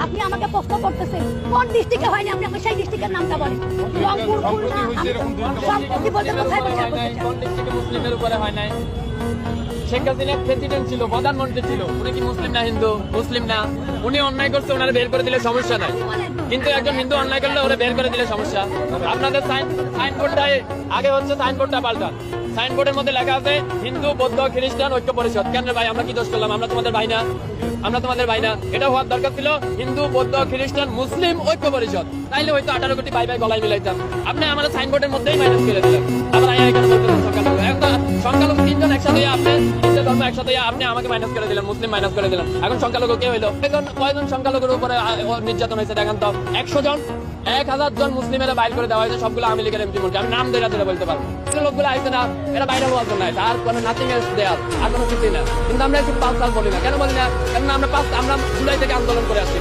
আপনি আমাকে প্রশ্ন করতেছেন কোন ডিস্ট্রিক্টে হয়নি, আপনি আমাকে সেই ডিস্ট্রিক্টের নামটা বলেন। রংপুর, খুলনা, সম্প্রতি বলতে কোথায় বলতে কোন ডিস্ট্রিক্টে মুসলিমের উপরে হয় নাই? শেখ হাসিনা প্রেসিডেন্ট ছিল, প্রধানমন্ত্রী ছিল, উনি কি মুসলিম না হিন্দু? মুসলিম না। উনি অন্যায় করছে, ওনারা বের করে দিলে সমস্যা নাই, কিন্তু একজন হিন্দু অন্যায় করলে ওরা বের করে দিলে সমস্যা। আপনাদের সাইনবোর্ডটাই আগে হচ্ছে, সাইনবোর্ডটা পাল্টান। সাইনবোর্ডের মধ্যে লেখা আছে হিন্দু, বৌদ্ধ, খ্রিস্টান ঐক্য পরিষদ। কেন ভাই, আমরা কি দোষ করলাম? আমরা তোমাদের ভাই না? আমরা তোমাদের ভাই না? এটা হওয়ার দরকার ছিল হিন্দু, বৌদ্ধ, খ্রিস্টান, মুসলিম ঐক্য পরিষদ। তাইলে হয়তো 18 কোটি ভাই ভাই গলায় মিলাইতাম। আপনি আমাদের সাইনবোর্ডের মধ্যেই মাইনাস করে দিলেন। আবার এখানে বলতেছেন সংখ্যালঘু। এখন তো সংখ্যালঘু তিনজন একসাথে, আপনি তিনটে ধর্ম একসাথে, আপনি আমাকে মাইনাস করে দিলেন, মুসলিম মাইনাস করে দিলেন। এখন সংখ্যালঘু কে হইলো? এখন কয়জন সংখ্যালঘুর উপরে নির্যাতন হয়েছে দেখান তো? 100 জন, 1000 জন মুসলিমেরা বাইর করে দেওয়া হয়েছে, সবগুলো আওয়ামী লীগের এমপি মন্ত্রী। আমি নাম ধরে বলতে পারবো। লোকগুলো আইসে না, এরা বাইরে হওয়ার জন্য আইসে, আর কোনো নাথিং এলস দেয়ার, আর কোনো কিছুই না। কিন্তু আমরা একটু 5 সাল বলি না। কেন বলি না? কারণ আমরা জুলাই থেকে আন্দোলন করে আসছি।